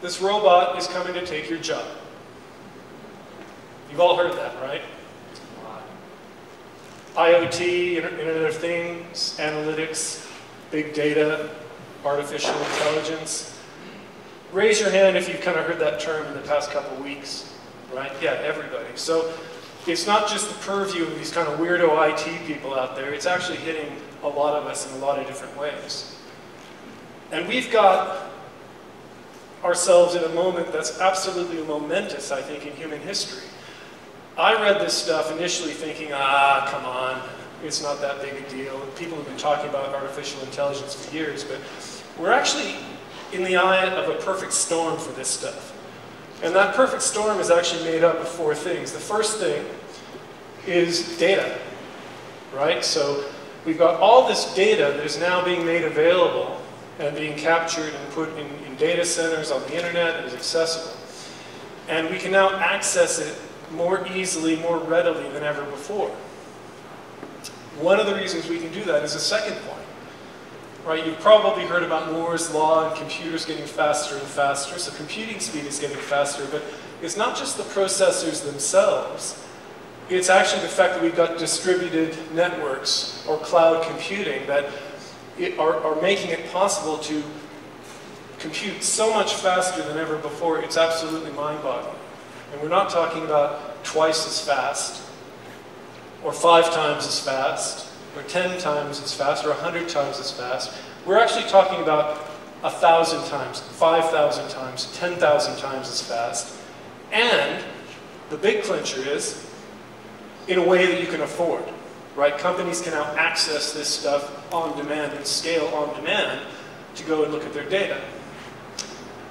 this robot is coming to take your job. You've all heard that, right? IoT, Internet of Things, analytics, big data, artificial intelligence. Raise your hand if you've kind of heard that term in the past couple of weeks, right? Yeah, everybody. So it's not just the purview of these kind of weirdo IT people out there, it's actually hitting a lot of us in a lot of different ways. And we've got ourselves in a moment that's absolutely momentous, I think, in human history. I read this stuff initially thinking, come on, it's not that big a deal. People have been talking about artificial intelligence for years, but we're actually in the eye of a perfect storm for this stuff. And that perfect storm is actually made up of four things. The first thing is data, right? So we've got all this data that is now being made available and being captured and put in data centers on the internet and is accessible. And we can now access it more easily, more readily than ever before. One of the reasons we can do that is a second point, right? You've probably heard about Moore's law and computers getting faster and faster, so computing speed is getting faster, but it's not just the processors themselves, it's actually the fact that we've got distributed networks or cloud computing that are making it possible to compute so much faster than ever before, it's absolutely mind-boggling. And we're not talking about twice as fast, or 5 times as fast, or 10 times as fast, or 100 times as fast. We're actually talking about 1,000 times, 5,000 times, 10,000 times as fast. And the big clincher is, in a way that you can afford, right? Companies can now access this stuff on demand and scale on demand to go and look at their data.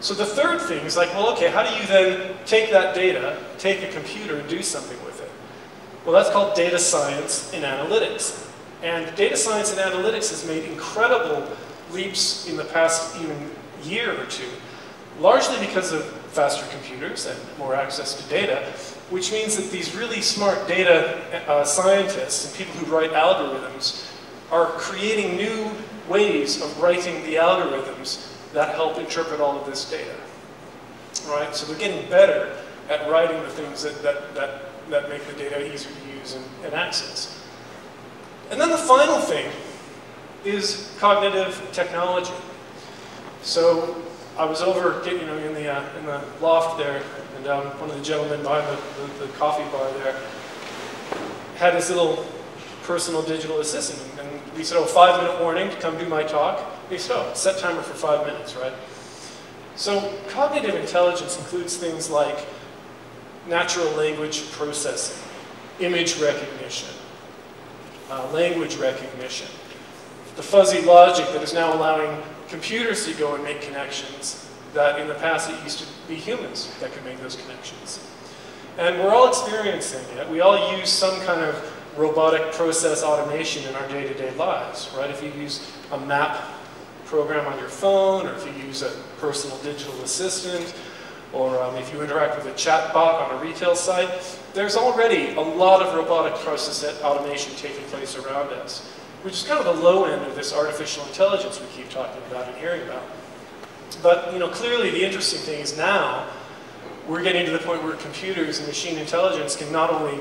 So the third thing is like, well, okay, how do you then take that data, take a computer and do something with it? Well, that's called data science and analytics. And data science and analytics has made incredible leaps in the past even year or two, largely because of faster computers and more access to data, which means that these really smart data scientists and people who write algorithms are creating new ways of writing the algorithms that help interpret all of this data, right? So they're getting better at writing the things that make the data easier to use and access. And then the final thing is cognitive technology. So I was over, in the loft there, and one of the gentlemen behind the coffee bar there had his little personal digital assistant, and we said, 5-minute warning to come do my talk. And he said, set timer for 5 minutes, right? So cognitive intelligence includes things like natural language processing, image recognition, language recognition, the fuzzy logic that is now allowing computers to go and make connections that in the past it used to be humans that could make those connections. And we're all experiencing it. We all use some kind of robotic process automation in our day-to-day lives, right? If you use a map program on your phone, or if you use a personal digital assistant, or if you interact with a chat bot on a retail site, there's already a lot of robotic process automation taking place around us, which is kind of the low end of this artificial intelligence we keep talking about and hearing about. But clearly the interesting thing is now we're getting to the point where computers and machine intelligence can not only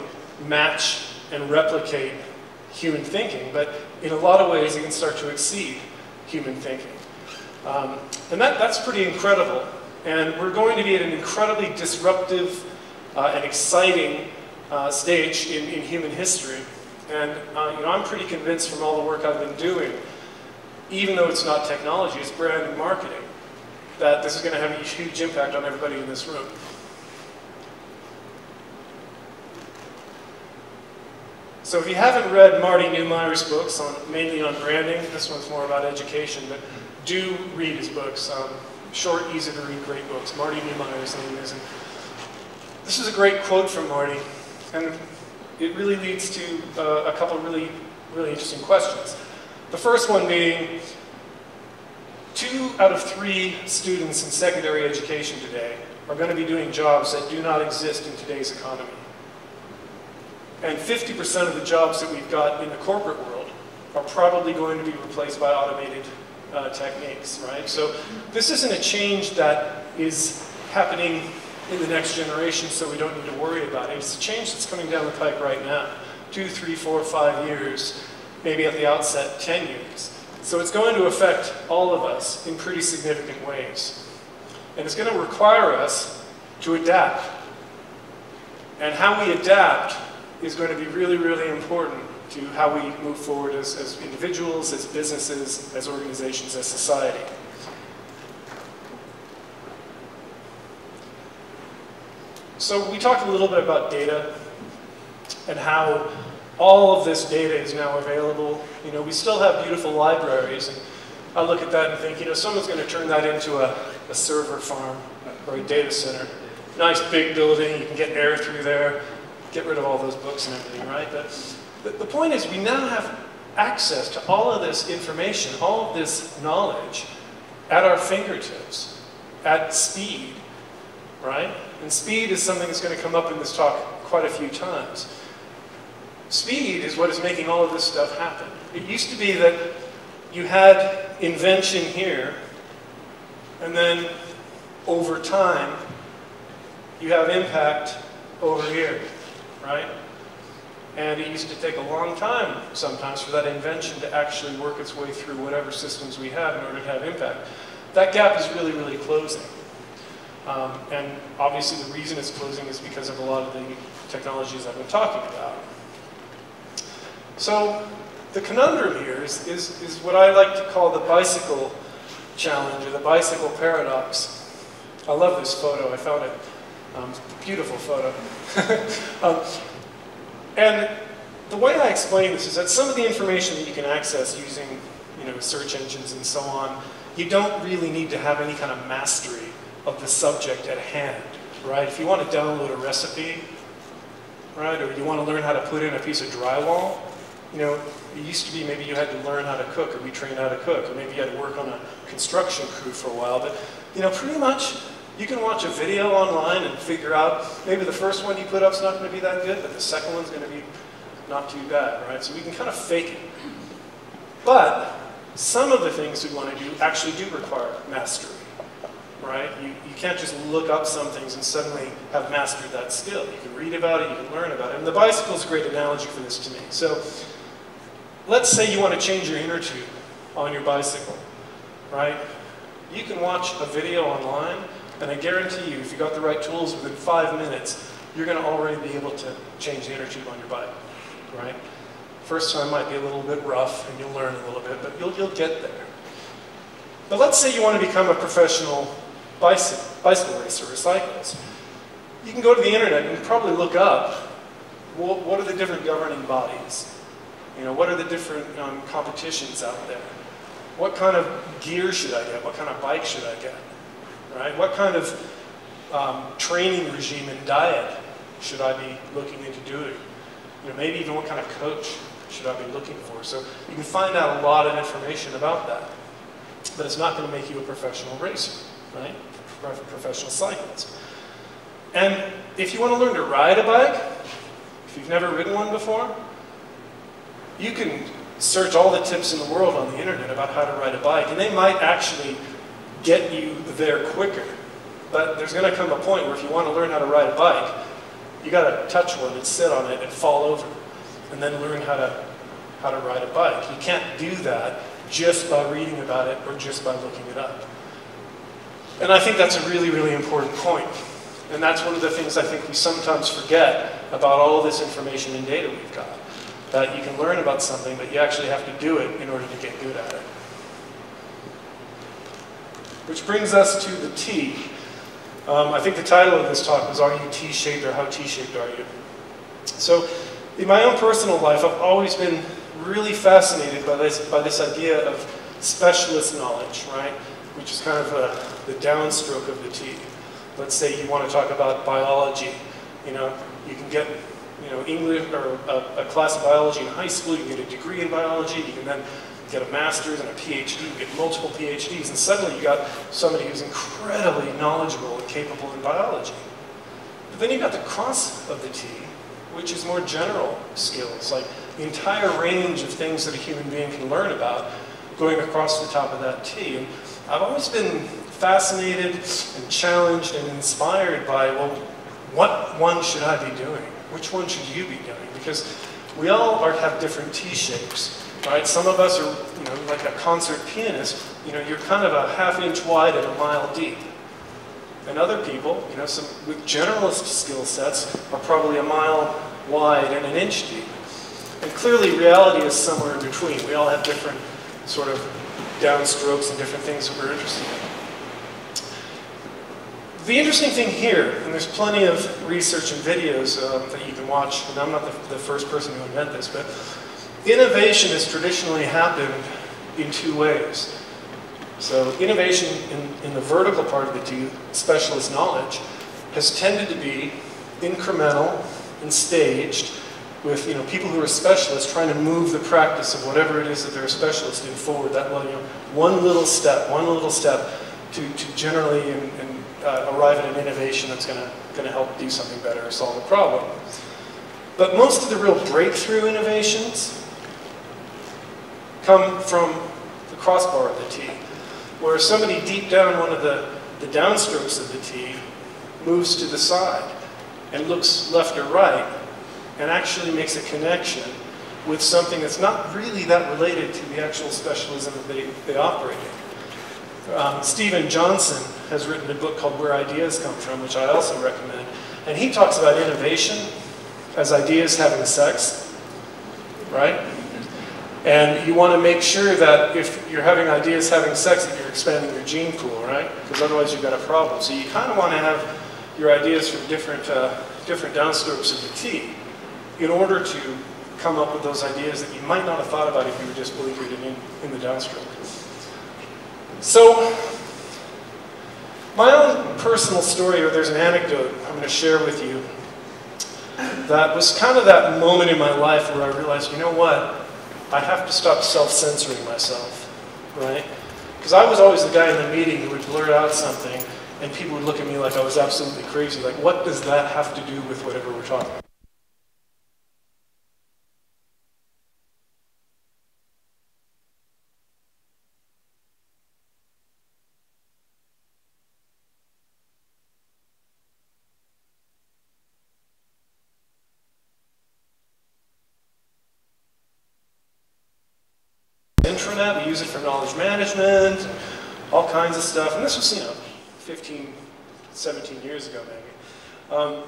match and replicate human thinking, but in a lot of ways it can start to exceed human thinking. And that's pretty incredible. And we're going to be at an incredibly disruptive and exciting stage in human history. And I'm pretty convinced from all the work I've been doing, even though it's not technology, it's brand and marketing, that this is going to have a huge impact on everybody in this room. So if you haven't read Marty Neumeier's books, mainly on branding, this one's more about education, but do read his books. Short, easy to read, great books. Marty Neumeier's name is. And this is a great quote from Marty, and it really leads to a couple really interesting questions. The first one being, 2 out of 3 students in secondary education today are going to be doing jobs that do not exist in today's economy. And 50% of the jobs that we've got in the corporate world are probably going to be replaced by automated techniques, right? So this isn't a change that is happening in the next generation, so we don't need to worry about it. It's a change that's coming down the pike right now. 2, 3, 4, 5 years, maybe at the outset 10 years. So it's going to affect all of us in pretty significant ways. And it's going to require us to adapt. And how we adapt is going to be really, really important to how we move forward as individuals, as businesses, as organizations, as society. So we talked a little bit about data and how all of this data is now available. You know, we still have beautiful libraries, and I look at that and think, you know, someone's going to turn that into a server farm or a data center. Nice big building, you can get air through there, get rid of all those books and everything, right? But the point is, we now have access to all of this information, all of this knowledge at our fingertips, at speed, right? And speed is something that's going to come up in this talk quite a few times. Speed is what is making all of this stuff happen. It used to be that you had invention here, and then over time, you have impact over here, right? And it used to take a long time sometimes for that invention to actually work its way through whatever systems we have in order to have impact. That gap is really, really closing. And obviously the reason it's closing is because of a lot of the technologies I've been talking about. So the conundrum here is what I like to call the bicycle challenge, or the bicycle paradox. I love this photo. I found it. It's a beautiful photo. And the way I explain this is that some of the information that you can access using, you know, search engines and so on, you don't really need to have any kind of mastery of the subject at hand, right? If you want to download a recipe, right, or you want to learn how to put in a piece of drywall, you know, it used to be maybe you had to learn how to cook or be trained how to cook, or maybe you had to work on a construction crew for a while, but, you know, pretty much you can watch a video online and figure out maybe the first one you put up is not going to be that good, but the second one's going to be not too bad, right? So we can kind of fake it. But some of the things we want to do actually do require mastery, right? You can't just look up some things and suddenly have mastered that skill. You can read about it, you can learn about it. And the bicycle is a great analogy for this to me. So let's say you want to change your inner tube on your bicycle, right? You can watch a video online, and I guarantee you, if you got the right tools, within 5 minutes, you're going to already be able to change the inner tube on your bike, right? First time might be a little bit rough, and you'll learn a little bit, but you'll get there. But let's say you want to become a professional bicycle racer or cyclist. You can go to the internet and probably look up, what are the different governing bodies? You know, what are the different competitions out there? What kind of gear should I get? What kind of bike should I get? Right? What kind of training regime and diet should I be looking into doing? You know, maybe even what kind of coach should I be looking for? So you can find out a lot of information about that. But it's not going to make you a professional racer, right? Professional cyclist. And if you want to learn to ride a bike, if you've never ridden one before, you can search all the tips in the world on the internet about how to ride a bike, and they might actually get you there quicker. But there's going to come a point where if you want to learn how to ride a bike, you got to touch one and sit on it and fall over, and then learn how to ride a bike. You can't do that just by reading about it or just by looking it up. And I think that's a really, really important point. And that's one of the things I think we sometimes forget about all of this information and data we've got. That you can learn about something, but you actually have to do it in order to get good at it. Which brings us to the T. I think the title of this talk was, Are You T-shaped, or How T-shaped Are You? So in my own personal life, I've always been really fascinated by this idea of specialist knowledge, right? Which is kind of the downstroke of the T. Let's say you want to talk about biology. You know, you can get English or a class of biology in high school, you can get a degree in biology, you can then get a master's and a PhD, you get multiple PhDs, and suddenly you got somebody who's incredibly knowledgeable and capable in biology. But then you've got the cross of the T, which is more general skills, like the entire range of things that a human being can learn about going across the top of that T. And I've always been fascinated and challenged and inspired by, well, what one should I be doing? Which one should you be doing? Because we all have different T-shapes, right? Some of us are, like a concert pianist, you're kind of a ½ inch wide and a mile deep. And other people, some with generalist skill sets are probably a mile wide and an inch deep. And clearly reality is somewhere in between. We all have different sort of downstrokes and different things that we're interested in. The interesting thing here, and there's plenty of research and videos that you can watch, and I'm not the first person to invent this, but innovation has traditionally happened in two ways. So innovation in the vertical part of the T, specialist knowledge, has tended to be incremental and staged with people who are specialists trying to move the practice of whatever it is that they're a specialist in forward. That one little step to generally arrive at an innovation that's going to help do something better or solve a problem. But most of the real breakthrough innovations come from the crossbar of the T, where somebody deep down one of the downstrokes of the T moves to the side and looks left or right and actually makes a connection with something that's not really that related to the actual specialism that they operate in. Stephen Johnson has written a book called Where Ideas Come From, which I also recommend. And he talks about innovation as ideas having sex, right? And you want to make sure that if you're having ideas having sex, that you're expanding your gene pool, right? Because otherwise you've got a problem. So you kind of want to have your ideas from different downstrokes of the T in order to come up with those ideas that you might not have thought about if you were just blinkered in the downstroke. So, my own personal story, or there's an anecdote I'm going to share with you, that was kind of that moment in my life where I realized, you know what, I have to stop self-censoring myself, right? Because I was always the guy in the meeting who would blurt out something, and people would look at me like I was absolutely crazy. Like, what does that have to do with whatever we're talking about? Intranet, we use it for knowledge management, all kinds of stuff. And this was, 15, 17 years ago maybe.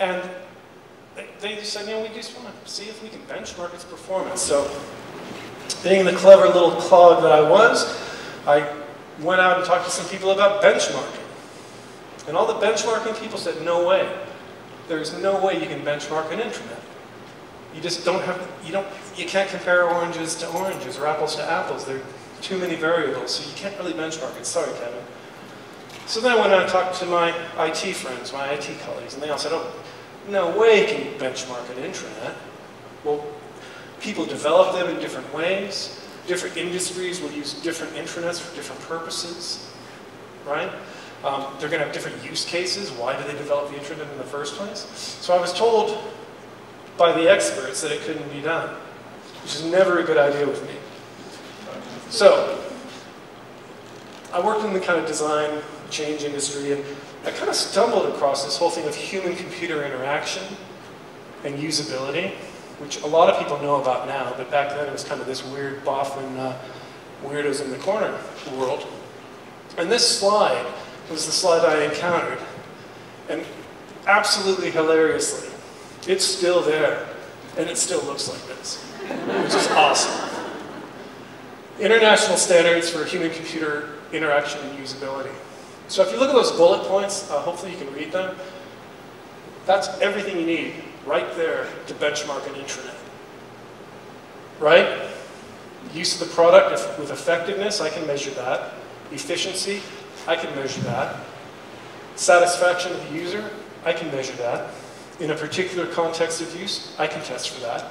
And they just said, we just want to see if we can benchmark its performance. So, being the clever little clog that I was, I went out and talked to some people about benchmarking. And all the benchmarking people said, no way. There's no way you can benchmark an intranet. You just don't have, you can't compare oranges to oranges or apples to apples. There are too many variables, so you can't really benchmark it. Sorry, Kevin. So then I went out and talked to my IT friends, my IT colleagues, and they all said, oh, no way can you benchmark an intranet. Well, people develop them in different ways. Different industries will use different intranets for different purposes, right? They're going to have different use cases. Why do they develop the intranet in the first place? So I was told by the experts that it couldn't be done, which is never a good idea with me. So, I worked in the kind of design change industry, and I kind of stumbled across this whole thing of human-computer interaction and usability, which a lot of people know about now, but back then it was kind of this weird boffin, weirdos in the corner world. And this slide was the slide I encountered, and absolutely hilariously, it's still there, and it still looks like this, which is awesome. International standards for human-computer interaction and usability. So if you look at those bullet points, hopefully you can read them. That's everything you need right there to benchmark an intranet. Right? Use of the product with effectiveness, I can measure that. Efficiency, I can measure that. Satisfaction of the user, I can measure that. In a particular context of use, I can test for that,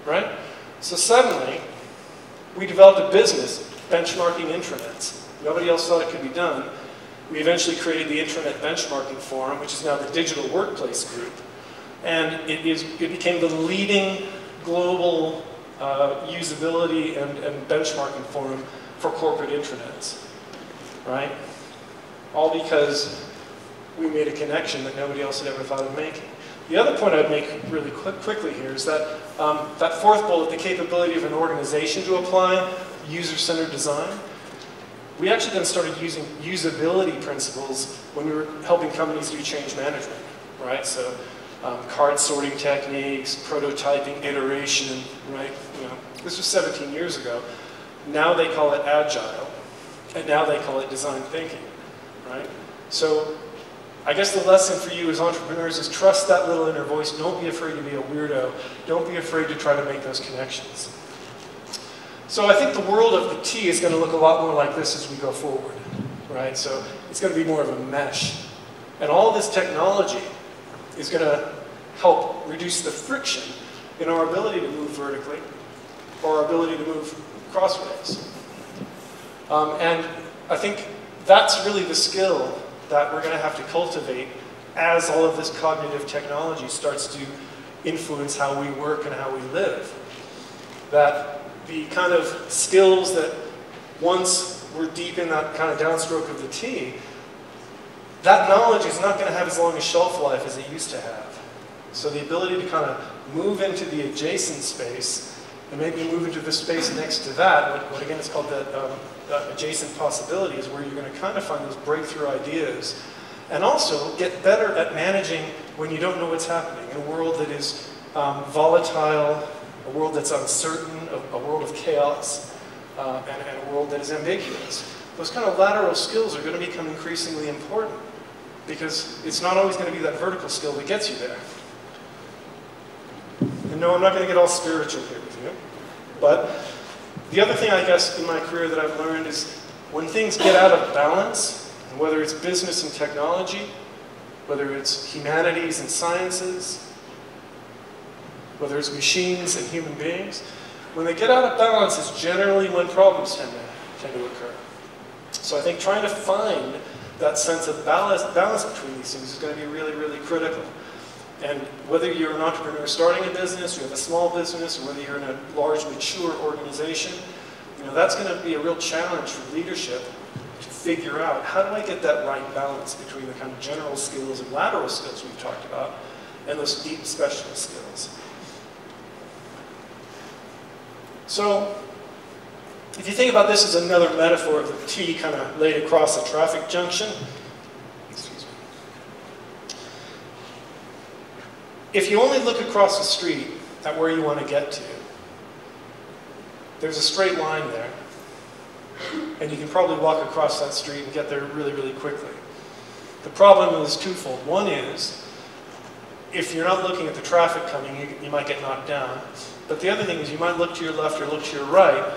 right? So suddenly, we developed a business benchmarking intranets. Nobody else thought it could be done. We eventually created the Intranet Benchmarking Forum, which is now the Digital Workplace Group. And it became the leading global usability and benchmarking forum for corporate intranets, right? all because we made a connection that nobody else had ever thought of making. The other point I'd make really quickly here is that that fourth bullet, the capability of an organization to apply user-centered design, we actually then started using usability principles when we were helping companies do change management, right? So card sorting techniques, prototyping, iteration, right? You know, this was 17 years ago. Now they call it agile, and now they call it design thinking, right? So I guess the lesson for you as entrepreneurs is trust that little inner voice. Don't be afraid to be a weirdo. Don't be afraid to try to make those connections. So I think the world of the T is going to look a lot more like this as we go forward, right? So it's going to be more of a mesh. And all this technology is going to help reduce the friction in our ability to move vertically or our ability to move crossways. And I think that's really the skill that we're going to have to cultivate as all of this cognitive technology starts to influence how we work and how we live. That the kind of skills that once were deep in that kind of downstroke of the T, that knowledge is not going to have as long a shelf life as it used to have. So the ability to kind of move into the adjacent space and maybe move into the space next to that, what again is called the adjacent possibilities, where you're going to kind of find those breakthrough ideas, and also get better at managing when you don't know what's happening in a world that is volatile, a world that's uncertain, a world of chaos, and a world that is ambiguous. Those kind of lateral skills are going to become increasingly important, because it's not always going to be that vertical skill that gets you there. And no, I'm not going to get all spiritual here with you, but the other thing, I guess, in my career that I've learned is when things get out of balance, and whether it's business and technology, whether it's humanities and sciences, whether it's machines and human beings, when they get out of balance is generally when problems tend to occur. So I think trying to find that sense of balance between these things is going to be really, really critical. And whether you're an entrepreneur starting a business, you have a small business, or whether you're in a large, mature organization, you know, that's going to be a real challenge for leadership to figure out, how do I get that right balance between the kind of general skills and lateral skills we've talked about, and those deep specialist skills. So, if you think about this as another metaphor of the T kind of laid across a traffic junction, if you only look across the street at where you want to get to, there's a straight line there, and you can probably walk across that street and get there really, really quickly. The problem is twofold. One is, if you're not looking at the traffic coming, you might get knocked down. But the other thing is you might look to your left or look to your right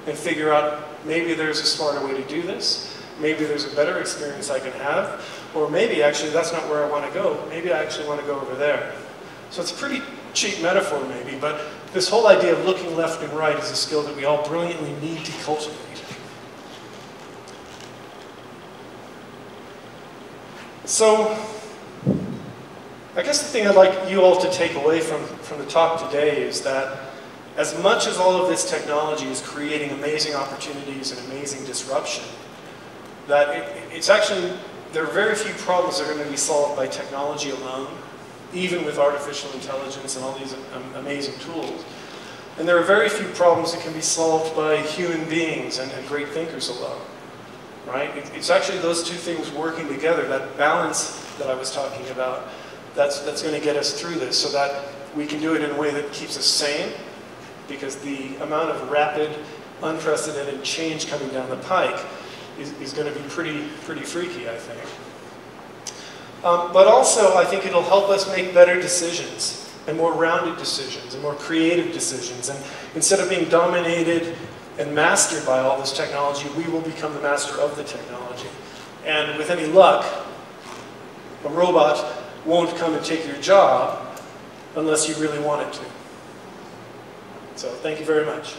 and figure out, maybe there's a smarter way to do this, maybe there's a better experience I can have, or maybe actually that's not where I want to go, maybe I actually want to go over there. So it's a pretty cheap metaphor maybe, but this whole idea of looking left and right is a skill that we all brilliantly need to cultivate. So, I guess the thing I'd like you all to take away from the talk today is that as much as all of this technology is creating amazing opportunities and amazing disruption, that it's actually, there are very few problems that are going to be solved by technology alone, even with artificial intelligence and all these amazing tools. And there are very few problems that can be solved by human beings and great thinkers alone, right? It's actually those two things working together, that balance that I was talking about, that's going to get us through this, so that we can do it in a way that keeps us sane, because the amount of rapid, unprecedented change coming down the pike is going to be pretty freaky, I think. But also, I think it'll help us make better decisions, and more rounded decisions, and more creative decisions. And instead of being dominated and mastered by all this technology, we will become the master of the technology. And with any luck, a robot won't come and take your job unless you really want it to. So thank you very much.